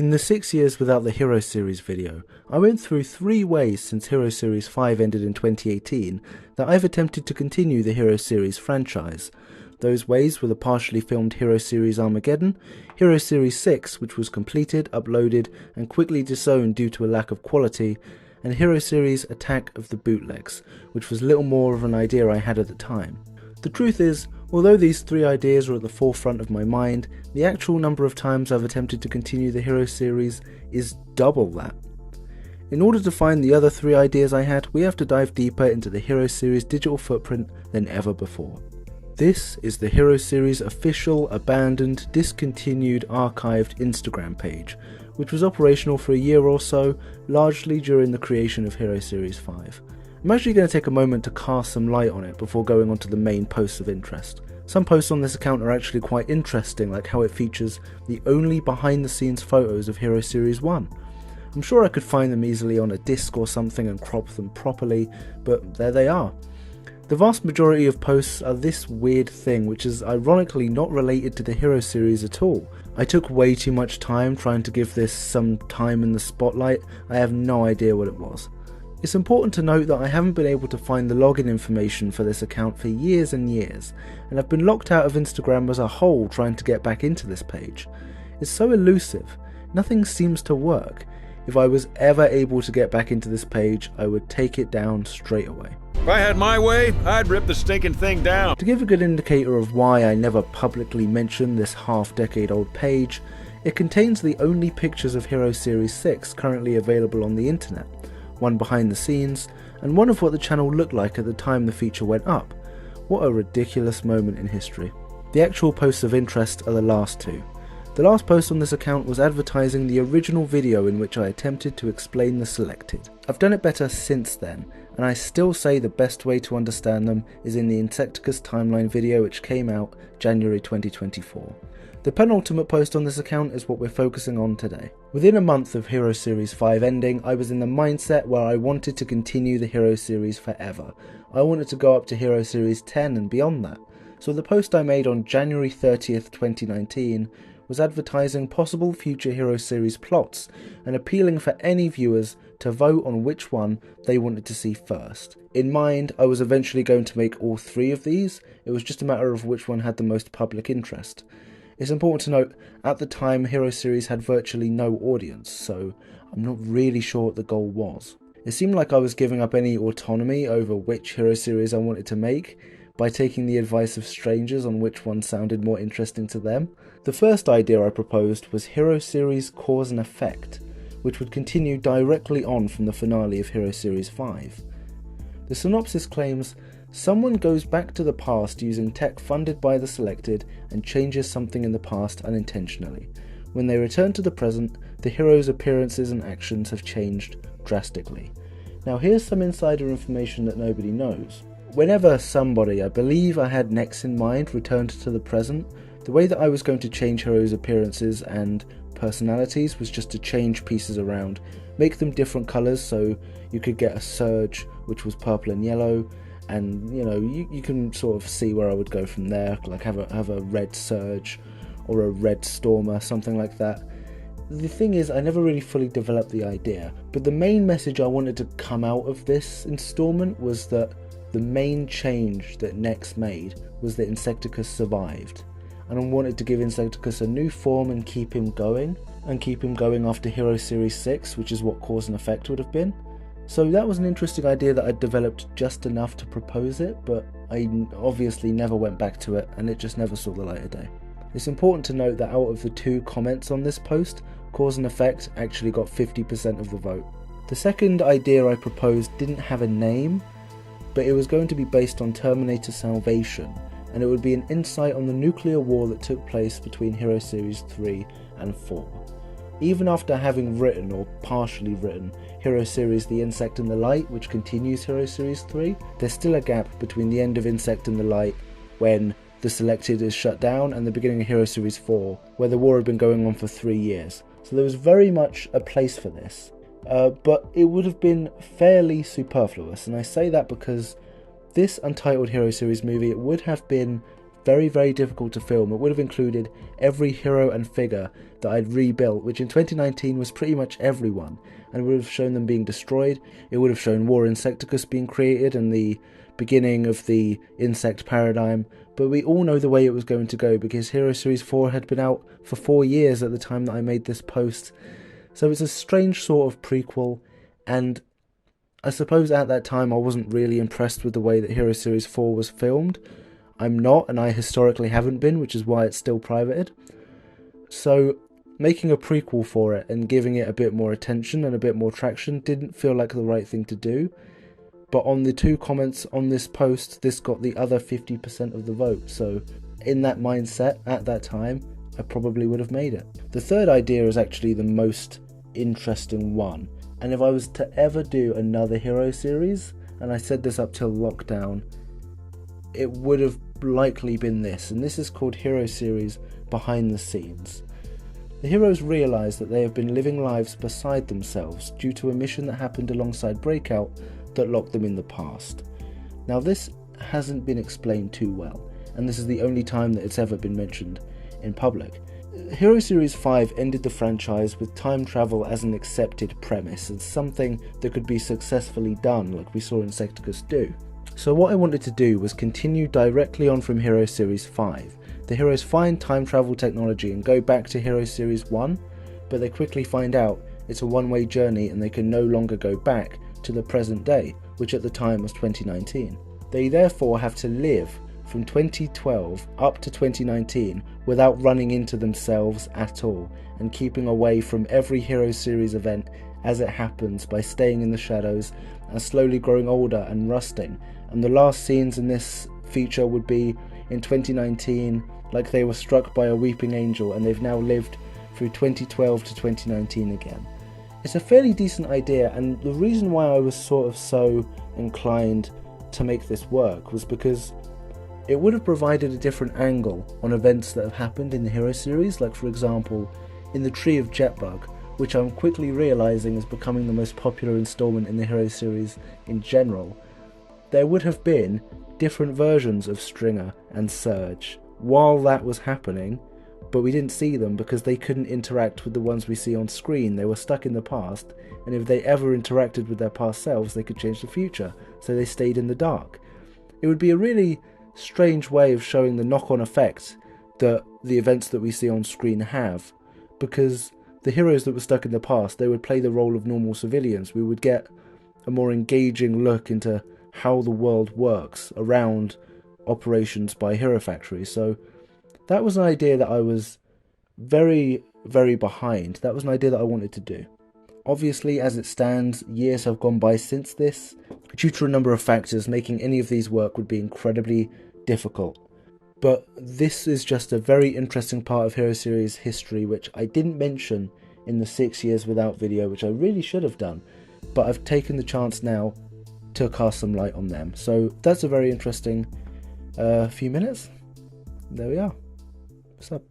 In the 6 years without the Hero Series video, I went through 3 ways since Hero Series 5 ended in 2018 that I've attempted to continue the Hero Series franchise. Those ways were the partially filmed Hero Series Armageddon, Hero Series 6 which was completed, uploaded and quickly disowned due to a lack of quality, and Hero Series Attack of the Bootlegs, which was little more of an idea I had at the time. The truth is, although these 3 ideas are at the forefront of my mind, the actual number of times I've attempted to continue the Hero Series is double that. In order to find the other 3 ideas I had, we have to dive deeper into the Hero Series digital footprint than ever before. This is the Hero Series official, abandoned, discontinued, archived Instagram page, which was operational for a year or so, largely during the creation of Hero Series 5. I'm actually going to take a moment to cast some light on it before going on to the main posts of interest. Some posts on this account are actually quite interesting, like how it features the only behind the scenes photos of Hero Series 1. I'm sure I could find them easily on a disc or something and crop them properly, but there they are. The vast majority of posts are this weird thing which is ironically not related to the Hero Series at all. I took way too much time trying to give this some time in the spotlight. I have no idea what it was. It's important to note that I haven't been able to find the login information for this account for years and years, and I've been locked out of Instagram as a whole trying to get back into this page. It's so elusive, nothing seems to work. If I was ever able to get back into this page, I would take it down straight away. If I had my way, I'd rip the stinking thing down. To give a good indicator of why I never publicly mentioned this half-decade-old page, it contains the only pictures of Hero Series 6 currently available on the internet, one behind the scenes, and one of what the channel looked like at the time the feature went up. What a ridiculous moment in history. The actual posts of interest are the last 2. The last post on this account was advertising the original video in which I attempted to explain the selected. I've done it better since then, and I still say the best way to understand them is in the Insecticus timeline video which came out January 2024. The penultimate post on this account is what we're focusing on today. Within a month of Hero Series 5 ending, I was in the mindset where I wanted to continue the Hero Series forever. I wanted to go up to Hero Series 10 and beyond that. So the post I made on January 30th, 2019 was advertising possible future Hero Series plots and appealing for any viewers to vote on which one they wanted to see first. In mind, I was eventually going to make all 3 of these, it was just a matter of which one had the most public interest. It's important to note, at the time Hero Series had virtually no audience, so I'm not really sure what the goal was. It seemed like I was giving up any autonomy over which Hero Series I wanted to make by taking the advice of strangers on which one sounded more interesting to them. The first idea I proposed was Hero Series Cause and Effect, which would continue directly on from the finale of Hero Series 5. The synopsis claims, someone goes back to the past using tech funded by the selected and changes something in the past unintentionally. When they return to the present, the hero's appearances and actions have changed drastically. Now here's some insider information that nobody knows. Whenever somebody, I believe I had Nex in mind, returned to the present, the way that I was going to change heroes' appearances and personalities was just to change pieces around, make them different colours so you could get a Surge which was purple and yellow, and you can sort of see where I would go from there, like have a red Surge or a red Stormer, something like that. The thing is, I never really fully developed the idea, but the main message I wanted to come out of this installment was that the main change that Nex made was that Insecticus survived, and I wanted to give Insecticus a new form and keep him going after Hero Series 6, which is what Cause and Effect would have been. So that was an interesting idea that I developed just enough to propose it, but I obviously never went back to it and it just never saw the light of day. It's important to note that out of the 2 comments on this post, Cause and Effect actually got 50% of the vote. The second idea I proposed didn't have a name, but it was going to be based on Terminator Salvation, and it would be an insight on the nuclear war that took place between Hero Series 3 and 4. Even after having written, or partially written, Hero Series The Insect and the Light, which continues Hero Series 3, there's still a gap between the end of Insect and the Light, when the Selected is shut down, and the beginning of Hero Series 4, where the war had been going on for 3 years. So there was very much a place for this. But it would have been fairly superfluous, and I say that because this Untitled Hero Series movie, it would have been very, very difficult to film. It would have included every hero and figure that I'd rebuilt, which in 2019 was pretty much everyone, and it would have shown them being destroyed. It would have shown War Insecticus being created and the beginning of the insect paradigm, but we all know the way it was going to go because Hero Series 4 had been out for 4 years at the time that I made this post. So it's a strange sort of prequel, and I suppose at that time I wasn't really impressed with the way that Hero Series 4 was filmed. I'm not, and I historically haven't been, which is why it's still privated. So making a prequel for it and giving it a bit more attention and a bit more traction didn't feel like the right thing to do. But on the 2 comments on this post, this got the other 50% of the vote. So in that mindset, at that time, I probably would have made it. The third idea is actually the most interesting one. And if I was to ever do another Hero series, and I said this up till lockdown, it would have likely been this. And this is called Hero Series Behind the Scenes. The heroes realise that they have been living lives beside themselves due to a mission that happened alongside Breakout that locked them in the past. Now this hasn't been explained too well, and this is the only time that it's ever been mentioned in public. Hero Series 5 ended the franchise with time travel as an accepted premise and something that could be successfully done like we saw Insecticus do. So what I wanted to do was continue directly on from Hero Series 5. The heroes find time travel technology and go back to Hero Series 1, but they quickly find out it's a one-way journey and they can no longer go back to the present day, which at the time was 2019. They therefore have to live from 2012 up to 2019 without running into themselves at all and keeping away from every Hero Series event as it happens by staying in the shadows and slowly growing older and rusting. And the last scenes in this feature would be in 2019, like they were struck by a weeping angel and they've now lived through 2012 to 2019 again. It's a fairly decent idea, and the reason why I was sort of so inclined to make this work was because it would have provided a different angle on events that have happened in the Hero series, like for example in the Tree of Jetbug, which I'm quickly realising is becoming the most popular installment in the Hero series in general. There would have been different versions of Stringer and Surge while that was happening, but we didn't see them because they couldn't interact with the ones we see on screen. They were stuck in the past, and if they ever interacted with their past selves, they could change the future, so they stayed in the dark. It would be a really strange way of showing the knock-on effect that the events that we see on screen have, because the heroes that were stuck in the past, they would play the role of normal civilians. We would get a more engaging look into how the world works around operations by Hero Factory. So that was an idea that I was very, very behind. That was an idea that I wanted to do. Obviously, as it stands, years have gone by since this. Due to a number of factors, making any of these work would be incredibly difficult. But this is just a very interesting part of Hero Series history, which I didn't mention in the 6 years without video, which I really should have done. But I've taken the chance now to cast some light on them. So that's a very interesting few minutes. There we are. What's up?